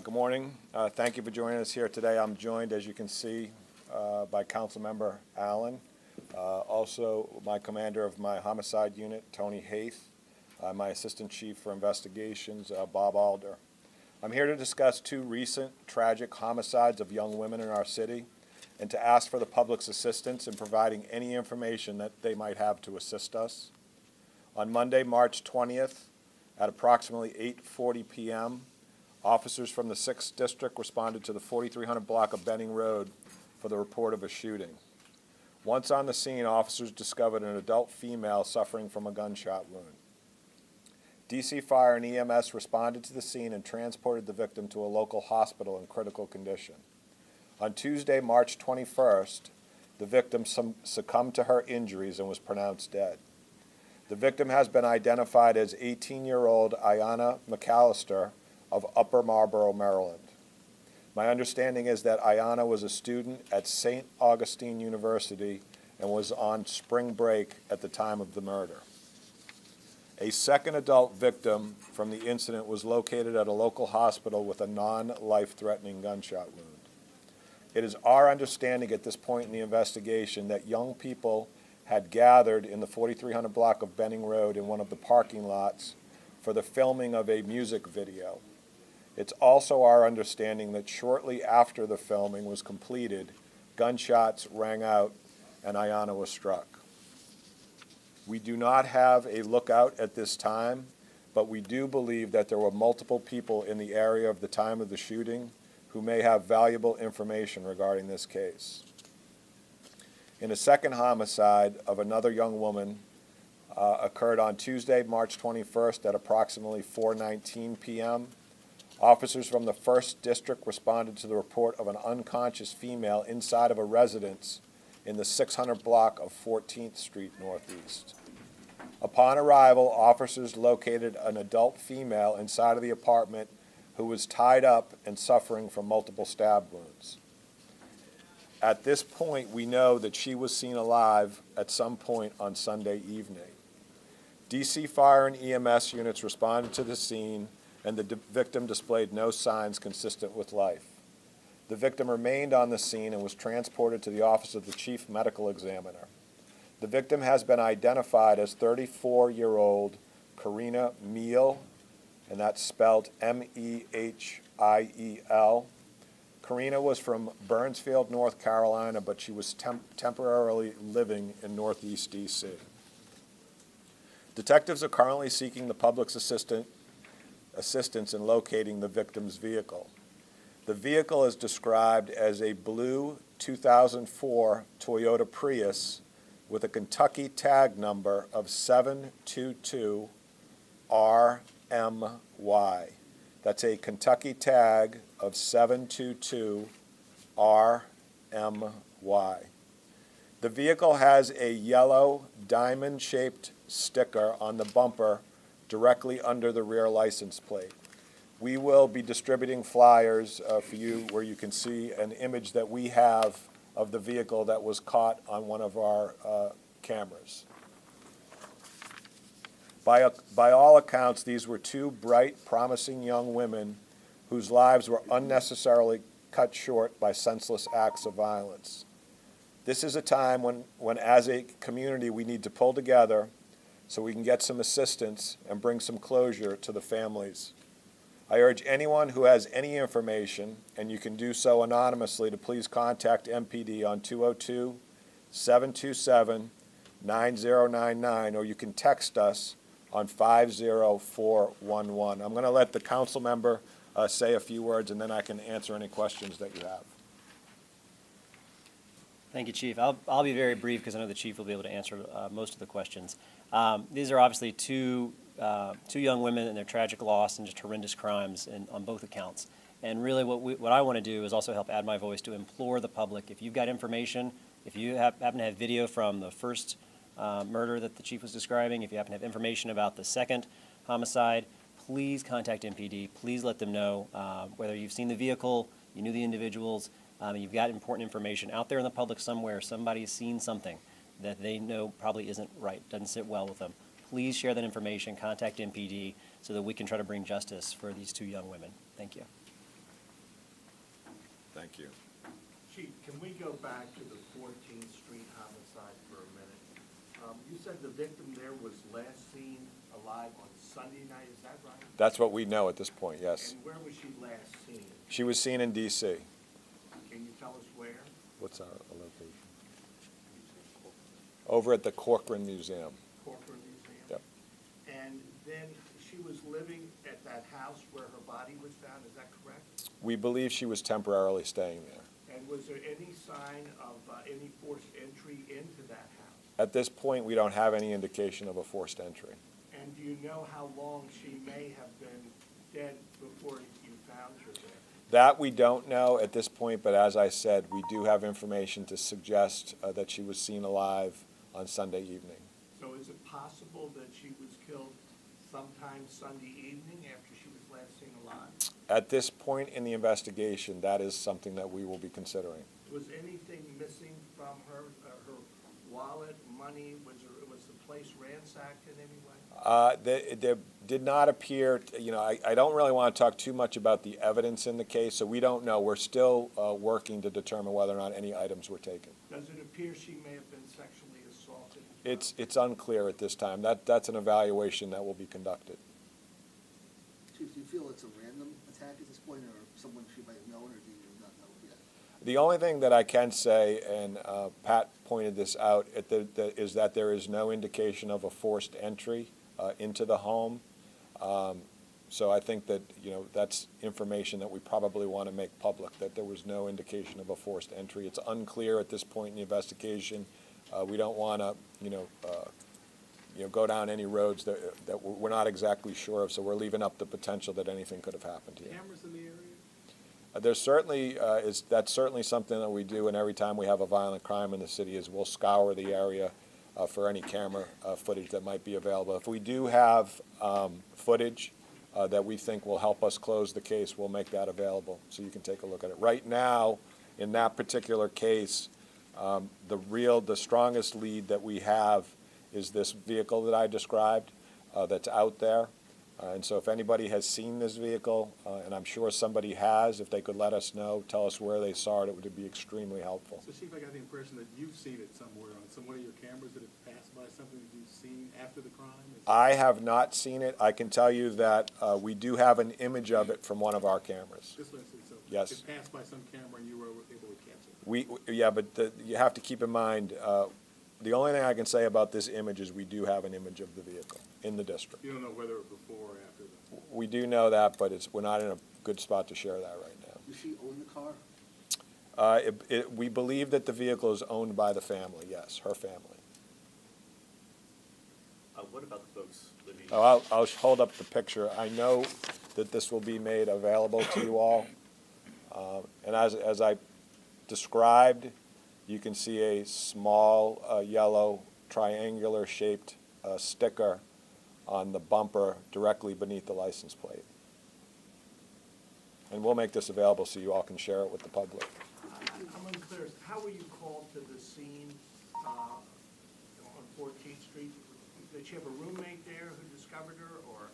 Good morning. Thank you for joining us here today. I'm joined, as you can see, by Councilmember Allen, also my commander of my homicide unit, Tony Haith, my assistant chief for investigations, Bob Alder. I'm here to discuss two recent tragic homicides of young women in our city and to ask for the public's assistance in providing any information that they might have to assist us. On Monday, March 20th, at approximately 8:40 p.m., officers from the 6th District responded to the 4300 block of Benning Road for the report of a shooting. Once on the scene, officers discovered an adult female suffering from a gunshot wound. DC Fire and EMS responded to the scene and transported the victim to a local hospital in critical condition. On Tuesday, March 21st, the victim succumbed to her injuries and was pronounced dead. The victim has been identified as 18-year-old Ayanna McAllister of Upper Marlboro, Maryland. My understanding is that Ayanna was a student at St. Augustine University and was on spring break at the time of the murder. A second adult victim from the incident was located at a local hospital with a non-life-threatening gunshot wound. It is our understanding at this point in the investigation that young people had gathered in the 4300 block of Benning Road in one of the parking lots for the filming of a music video. It's also our understanding that shortly after the filming was completed, gunshots rang out and Ayanna was struck. We do not have a lookout at this time, but we do believe that there were multiple people in the area of the time of the shooting who may have valuable information regarding this case. In a second homicide of another young woman occurred on Tuesday, March 21st at approximately 4:19 p.m. Officers from the 1st District responded to the report of an unconscious female inside of a residence in the 600 block of 14th Street Northeast. Upon arrival, officers located an adult female inside of the apartment who was tied up and suffering from multiple stab wounds. At this point, we know that she was seen alive at some point on Sunday evening. DC Fire and EMS units responded to the scene, and the victim displayed no signs consistent with life. The victim remained on the scene and was transported to the office of the Chief Medical Examiner. The victim has been identified as 34-year-old Karina Meal, and that's spelled M-E-H-I-E-L. Karina was from Burnsfield, North Carolina, but she was temporarily living in Northeast D.C. Detectives are currently seeking the public's assistance in locating the victim's vehicle. The vehicle is described as a blue 2004 Toyota Prius with a Kentucky tag number of 722RMY. That's a Kentucky tag of 722RMY. The vehicle has a yellow diamond-shaped sticker on the bumper directly under the rear license plate. We will be distributing flyers for you where you can see an image that we have of the vehicle that was caught on one of our cameras. By all accounts, these were two bright, promising young women whose lives were unnecessarily cut short by senseless acts of violence. This is a time when as a community, we need to pull together so we can get some assistance and bring some closure to the families. I urge anyone who has any information, and you can do so anonymously, to please contact MPD on 202-727-9099, or you can text us on 50411. I'm going to let the council member say a few words, and then I can answer any questions that you have. Thank you, Chief. I'll be very brief because I know the Chief will be able to answer most of the questions. These are obviously two young women and their tragic loss and just horrendous crimes on both accounts. And really what I want to do is also help add my voice to implore the public, if you've got information, if you happen to have video from the first murder that the Chief was describing, if you happen to have information about the second homicide, please contact MPD. Please let them know whether you've seen the vehicle, you knew the individuals, you've got important information out there in the public somewhere. Somebody's seen something that they know probably isn't right, doesn't sit well with them. Please share that information, contact MPD so that we can try to bring justice for these two young women. Thank you. Thank you. Chief, can we go back to the 14th Street homicide for a minute? You said the victim there was last seen alive on Sunday night, is that right? That's what we know at this point, yes. And where was she last seen? She was seen in D.C. Can you tell us where? What's our location? Over at the Corcoran Museum. Corcoran Museum? Yep. And then she was living at that house where her body was found, is that correct? We believe she was temporarily staying there. And was there any sign of any forced entry into that house? At this point, we don't have any indication of a forced entry. And do you know how long she may have been dead before you found her there? That we don't know at this point, but as I said, we do have information to suggest that she was seen alive on Sunday evening. So is it possible that she was killed sometime Sunday evening after she was last seen alive? At this point in the investigation, that is something that we will be considering. Was anything missing from her, her wallet, money? Was the place ransacked in any way? There did not appear, I don't really want to talk too much about the evidence in the case, so we don't know. We're still working to determine whether or not any items were taken. Does it appear she may have been sexually assaulted? It's unclear at this time. That's an evaluation that will be conducted. Chief, do you feel it's a random attack at this point, or someone she might have known, or do you not know yet? The only thing that I can say, and Pat pointed this out, is that there is no indication of a forced entry into the home. So I think that, that's information that we probably want to make public, that there was no indication of a forced entry. It's unclear at this point in the investigation. We don't want to, go down any roads that we're not exactly sure of, so we're leaving up the potential that anything could have happened here. Cameras in the area? There's certainly, that's certainly something that we do, and every time we have a violent crime in the city is we'll scour the area for any camera footage that might be available. If we do have footage that we think will help us close the case, we'll make that available so you can take a look at it. Right now, in that particular case, the strongest lead that we have is this vehicle that I described that's out there. And so if anybody has seen this vehicle, and I'm sure somebody has, if they could let us know, tell us where they saw it, it would be extremely helpful. So, Chief, I got the impression that you've seen it somewhere on some one of your cameras that have passed by something that you've seen after the crime? I have not seen it. I can tell you that we do have an image of it from one of our cameras. Just let's see, so Yes. it passed by some camera and you were able to catch it? Yeah, but you have to keep in mind, the only thing I can say about this image is we do have an image of the vehicle in the district. You don't know whether it was before or after the... We do know that, but we're not in a good spot to share that right now. Does she own the car? We believe that the vehicle is owned by the family, yes, her family. What about the folks living? Oh, I'll hold up the picture. I know that this will be made available to you all. And as I described, you can see a small yellow triangular-shaped sticker on the bumper directly beneath the license plate. And we'll make this available so you all can share it with the public. I'm unclear. How were you called to the scene on 14th Street? Did she have a roommate there who discovered her, or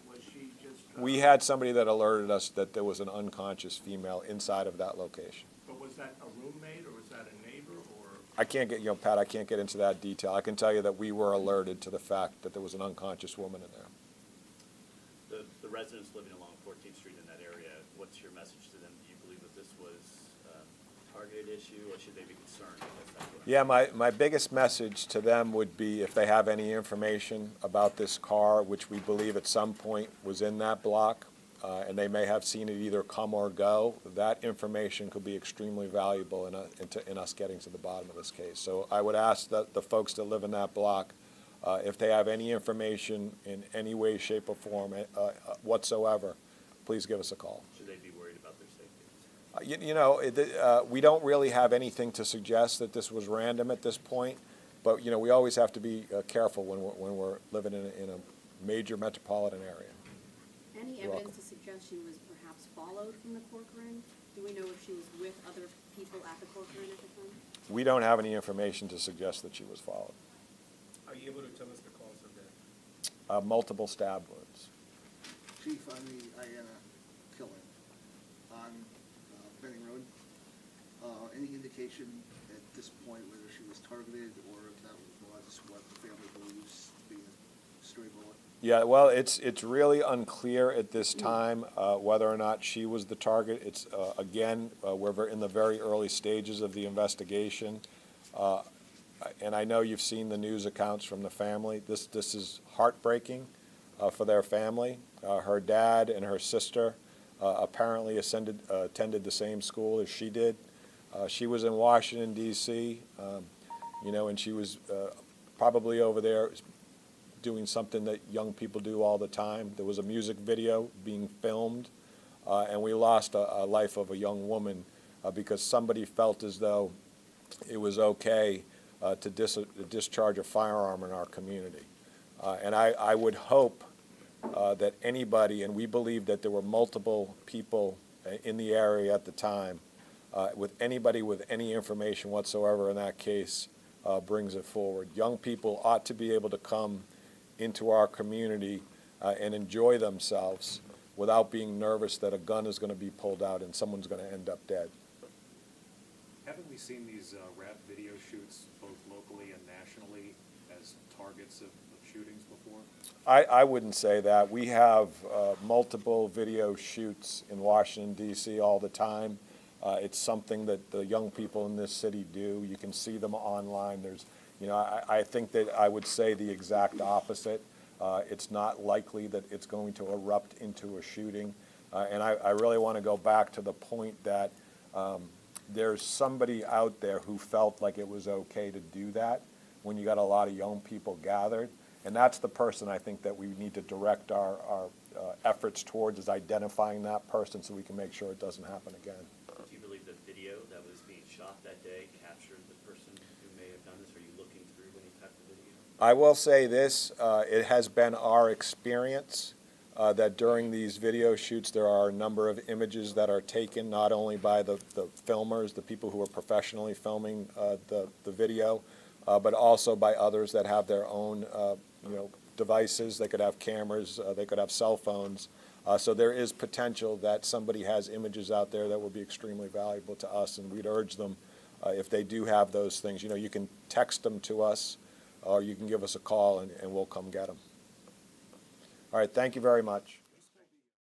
was she just... We had somebody that alerted us that there was an unconscious female inside of that location. But was that a roommate, or was that a neighbor, or... I can't get, Pat, I can't get into that detail. I can tell you that we were alerted to the fact that there was an unconscious woman in there. The residents living along 14th Street in that area, what's your message to them? Do you believe that this was a targeted issue, or should they be concerned? I guess that's what I'm- Yeah, my biggest message to them would be if they have any information about this car, which we believe at some point was in that block, and they may have seen it either come or go, that information could be extremely valuable in us getting to the bottom of this case. So I would ask that the folks that live in that block, if they have any information in any way, shape, or form whatsoever, please give us a call. Should they be worried about their safety? We don't really have anything to suggest that this was random at this point, but, we always have to be careful when we're living in a major metropolitan area. Any You're evidence to suggest she was perhaps followed from the Corcoran? Do we know if she was with other people at the Corcoran at the time? We don't have any information to suggest that she was followed. Are you able to tell us the cause of that? Multiple stab wounds. Chief, on the Ayanna killing, on Benning Any indication at this point whether she was targeted or if that was what the family believes to be a stray bullet? Yeah, well, it's really unclear at this time whether or not she was the target. It's, again, we're in the very early stages of the investigation. And I know you've seen the news accounts from the family. This is heartbreaking for their family. Her dad and her sister apparently attended the same school as she did. She was in Washington, D.C., and she was probably over there doing something that young people do all the time. There was a music video being filmed, and we lost a life of a young woman because somebody felt as though it was okay to discharge a firearm in our community. And I would hope that anybody, and we believe that there were multiple people in the area at the time, with anybody with any information whatsoever in that case brings it forward. Young people ought to be able to come into our community and enjoy themselves without being nervous that a gun is going to be pulled out and someone's going to end up dead. Haven't we seen these rap video shoots both locally and nationally as targets of shootings before? I wouldn't say that. We have multiple video shoots in Washington, D.C. all the time. It's something that the young people in this city do. You can see them online. There's, I think that I would say the exact opposite. It's not likely that it's going to erupt into a shooting. And I really want to go back to the point that there's somebody out there who felt like it was okay to do that when you got a lot of young people gathered. And that's the person I think that we need to direct our efforts towards, is identifying that person so we can make sure it doesn't happen again. Do you believe the video that was being shot that day captured the person who may have done this? Are you looking through any type of video? I will say this, it has been our experience that during these video shoots there are a number of images that are taken not only by the filmers, the people who are professionally filming the video, but also by others that have their own devices. They could have cameras, they could have cell phones. So there is potential that somebody has images out there that will be extremely valuable to us, and we'd urge them, if they do have those things, you can text them to us, or you can give us a call and we'll come get them. All right, thank you very much.